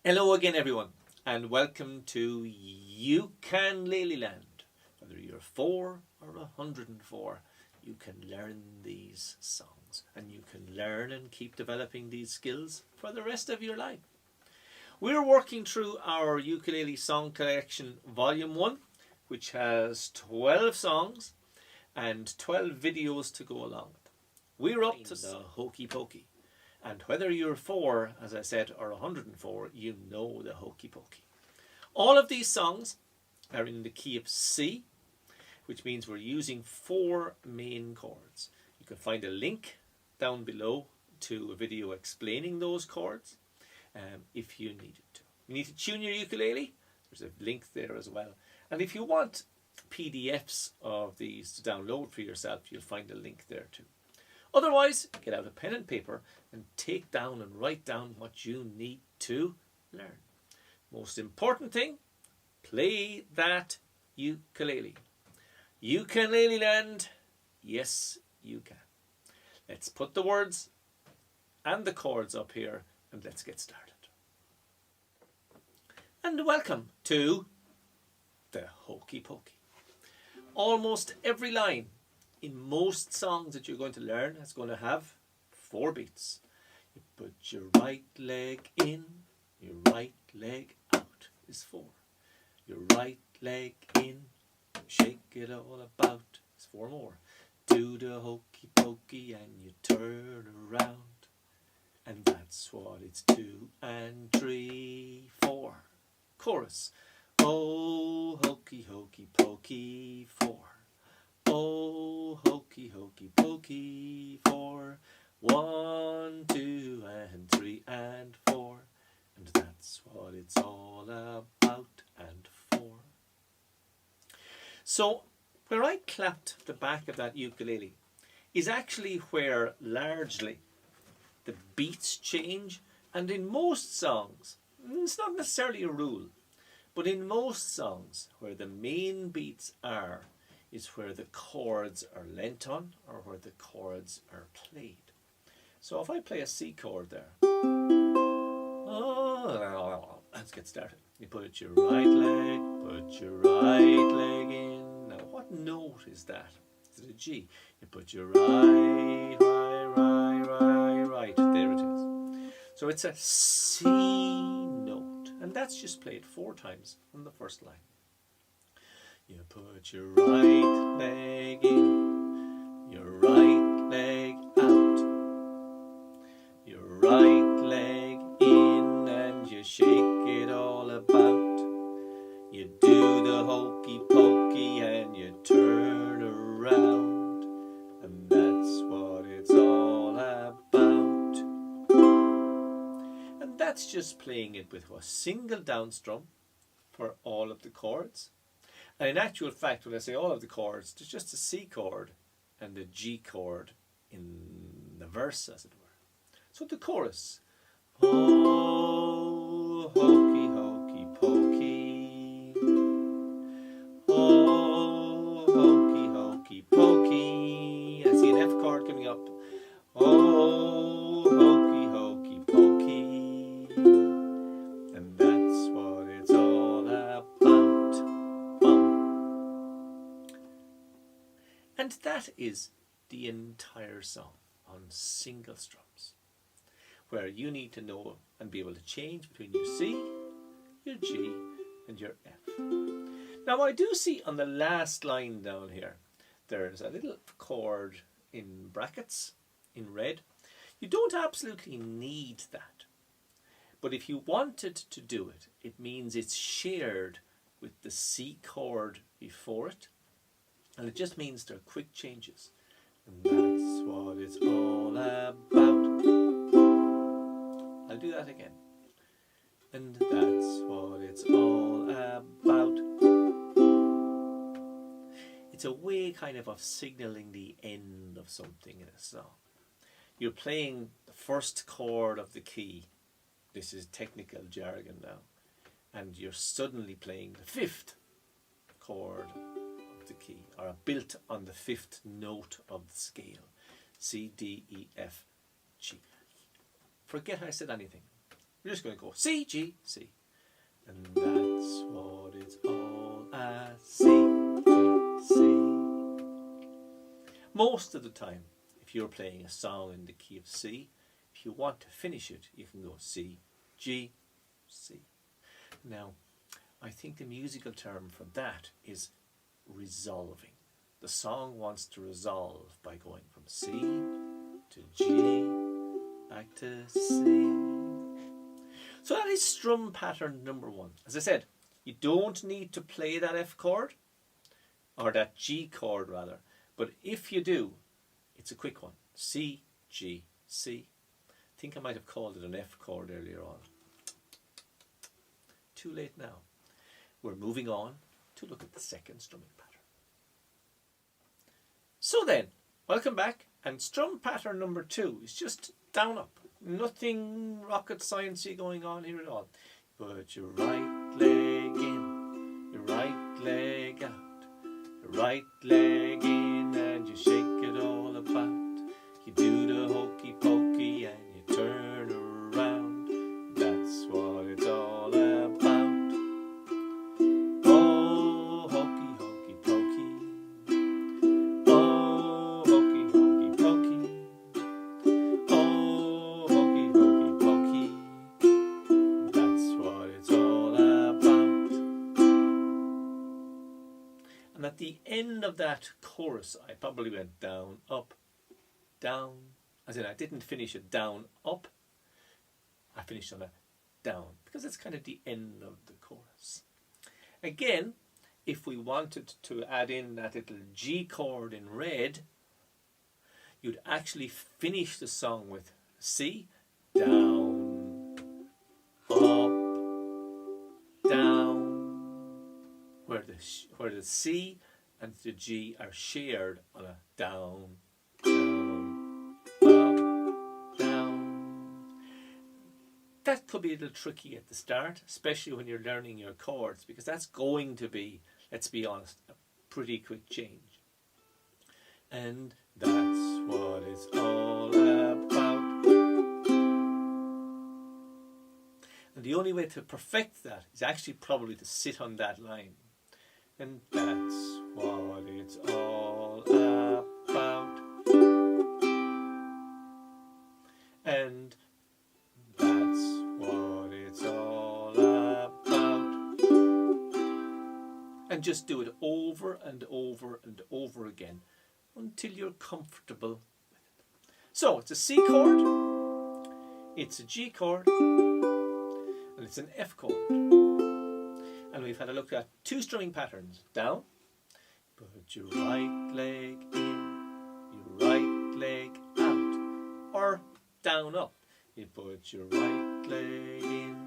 Hello again everyone and welcome to Ukulele Land. Whether you're 4 or 104, you can learn these songs and you can learn and keep developing these skills for the rest of your life. We're working through our ukulele song collection volume 1, which has 12 songs and 12 videos to go along with. We're up to the Hokey Pokey. And whether you're 4, as I said, or 104, you know the Hokey Pokey. All of these songs are in the key of C, which means we're using 4 main chords. You can find a link down below to a video explaining those chords if you needed to. You need to tune your ukulele. There's a link there as well. And if you want PDFs of these to download for yourself, you'll find a link there too. Otherwise, get out a pen and paper and take down and write down what you need to learn. Most important thing, play that ukulele. Ukulele land, yes you can. Let's put the words and the chords up here and let's get started. And welcome to the Hokey Pokey. Almost every line in most songs that you're going to learn is going to have 4 beats. You put your right leg in, your right leg out is 4. Your right leg in, shake it all about is 4 more. Do the hokey pokey and you turn around, and that's what it's 2 and 3, 4. Chorus. Oh, hokey hokey pokey 4. Oh, hokey hokey pokey 4. 1, 2 and 3 and 4. And that's what it's all about, and 4. So where I clapped the back of that ukulele is actually where largely the beats change. And in most songs, it's not necessarily a rule, but in most songs where the main beats are is where the chords are lent on or where the chords are played. So if I play a C chord there, let's get started. You put your right leg in. Now what note is that? Is it a G? You put your right. There it is. So it's a C note, and that's just played 4 times on the first line. You put your right leg in, your right leg out. Your right leg in and you shake it all about. You do the hokey pokey and you turn around, and that's what it's all about. And that's just playing it with a single down strum for all of the chords. And in actual fact, when I say all of the chords, there's just a C chord and a G chord in the verse, as it were. So the chorus. Oh, hokey hokey pokey. Oh, hokey hokey pokey. I see an F chord coming up. Oh, hokey hokey pokey. And that's what it's all about. And that is the entire song on single strums, where you need to know and be able to change between your C, your G and your F. Now I do see on the last line down here, there's a little chord in brackets in red. You don't absolutely need that, but if you wanted to do it, it means it's shared with the C chord before it. And it just means they're quick changes. And that's what it's all about. I'll do that again. And that's what it's all about. It's a way kind of signalling the end of something in a song. You're playing the first chord of the key. This is technical jargon now. And you're suddenly playing the 5th chord the key, or built on the 5th note of the scale. C, D, E, F, G. Forget I said anything. We're just going to go C, G, C. And that's what it's all at. C, G, C. Most of the time, if you're playing a song in the key of C, if you want to finish it, you can go C, G, C. Now, I think the musical term for that is resolving. The song wants to resolve by going from C to G, back to C. So that is strum pattern number 1. As I said, you don't need to play that F chord, or that G chord rather, but if you do, it's a quick one. C, G, C. I think I might have called it an F chord earlier on. Too late now. We're moving on to look at the second strumming pattern. So then, welcome back, and strum pattern number 2 is just down up. Nothing rocket sciencey going on here at all. Put your right leg in, your right leg out, your right leg in, and you shake it all about. You do the hokey pokey and you turn around. That's what it's all about. Oh, hokey, hokey, pokey. Oh, hokey, hokey, pokey. Oh, hokey, hokey, pokey. That's what it's all about. And at the end of that chorus, I probably went down, up, down. As in, I didn't finish it down, up. I finished on a down, because it's kind of the end of the chorus. Again, if we wanted to add in that little G chord in red, you'd actually finish the song with C, down, up, down, where the C and the G are shared on a down, down, up, down. That could be a little tricky at the start, especially when you're learning your chords, because that's going to be, let's be honest, a pretty quick change. And that's what it's all about. And the only way to perfect that is actually probably to sit on that line. And that's what it's all about. And that's what it's all about. And just do it over and over and over again until you're comfortable with it. So it's a C chord, it's a G chord, and it's an F chord. And we've had a look at 2 strumming patterns. Down, put your right leg in, your right leg out, or down, up. You put your right leg in,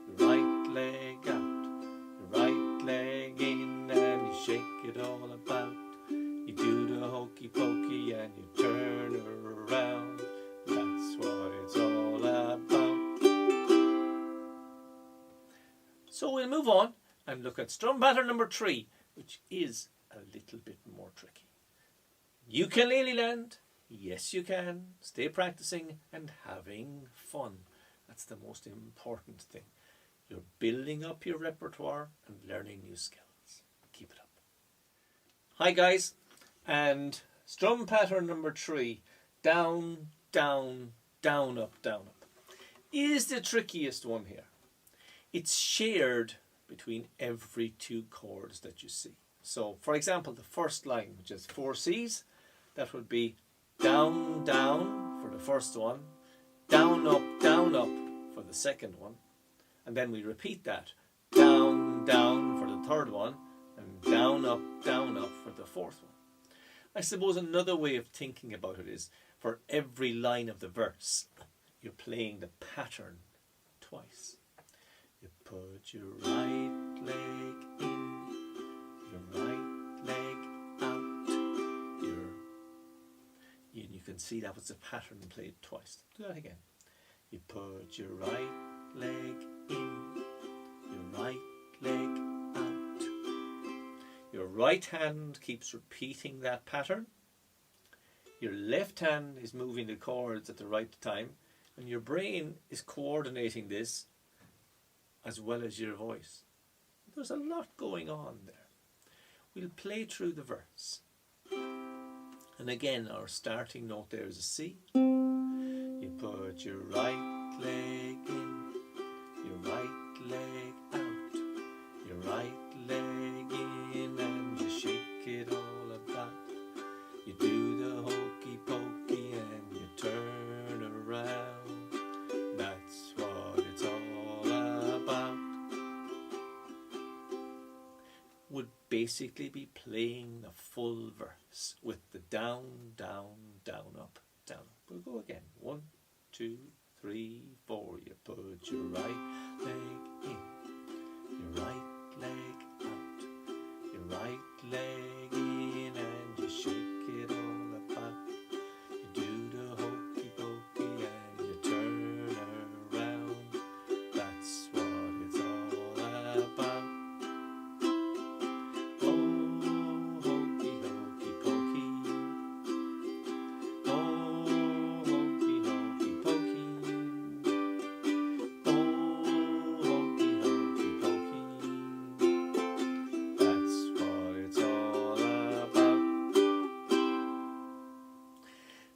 your right leg out, your right leg in, and you shake it all about. You do the hokey pokey and you turn around. That's what it's all about. So we'll move on and look at strum pattern number 3, which is a little bit more tricky. Ukulele land. Yes, you can. Stay practicing and having fun. That's the most important thing. You're building up your repertoire and learning new skills. Keep it up. Hi guys, and strum pattern number 3, down, down, down, up, is the trickiest one here. It's shared between every 2 chords that you see. So, for example, the first line, which is 4 C's, that would be down, down for the first one, down, up for the second one, and then we repeat that, down, down for the third one, and down, up for the fourth one. I suppose another way of thinking about it is, for every line of the verse, you're playing the pattern twice. You put your right leg in, your right leg out. You can see that was the pattern played twice. Do that again. You put your right leg in, your right leg out. Your right hand keeps repeating that pattern. Your left hand is moving the chords at the right time, And your brain is coordinating this as well as your voice. There's a lot going on there. We'll play through the verse. And again, our starting note there is a C. You put your right leg in, your right leg out, your right leg in, and you shake it all about. You do the hokey pokey and you turn around. That's what it's all about. Would basically be playing the full verse with the down, down, down, up, down. We'll go again. 1, 2, 3, 4. You put your right leg in, your right leg out, your right leg in, and you shake it all about. You do the hokey pokey and you turn around. That's what it's all about. Oh, hokey, hokey pokey. Oh, hokey, hokey pokey. Oh, hokey, hokey pokey. That's what it's all about.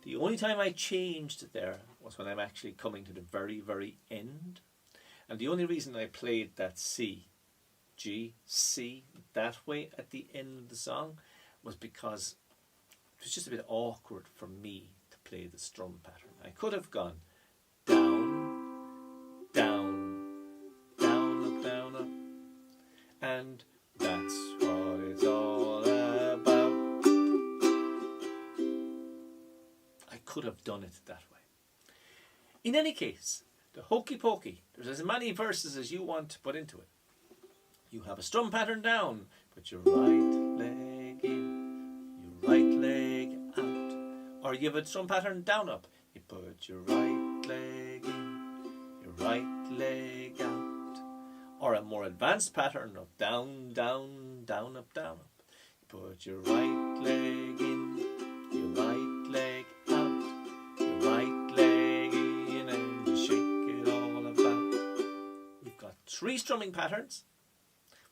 The only time I changed it there was when I'm actually coming to the very, very end. And the only reason I played that C, G, C that way at the end of the song was because it was just a bit awkward for me to play the strum pattern. I could have gone down, down, down, up, down, up, and that's what it's all about. I could have done it that way. In any case, the hokey pokey, there's as many verses as you want to put into it. You have a strum pattern down, put your right leg in, your right leg out. Or you have a strum pattern down up, you put your right leg in, your right leg out. Or a more advanced pattern of down, down, down, up, down, up. You put your right leg in, your right leg out, your right leg in, and you shake it all about. You've got 3 strumming patterns.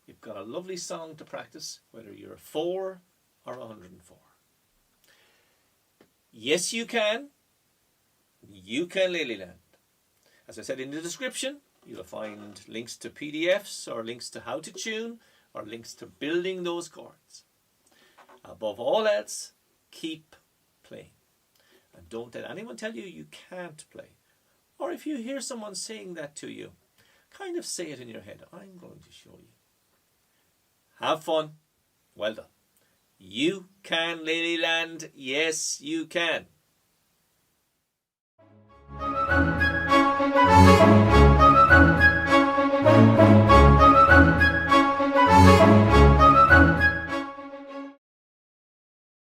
You've got a lovely song to practice, whether you're 4 or 104. Yes, you can. Ukulele Land. As I said in the description, you'll find links to PDFs or links to how to tune or links to building those chords. Above all else, keep playing. And don't let anyone tell you you can't play. Or if you hear someone saying that to you, kind of say it in your head. I'm going to show you. Have fun. Well done. You can, Lily Land. Yes, you can.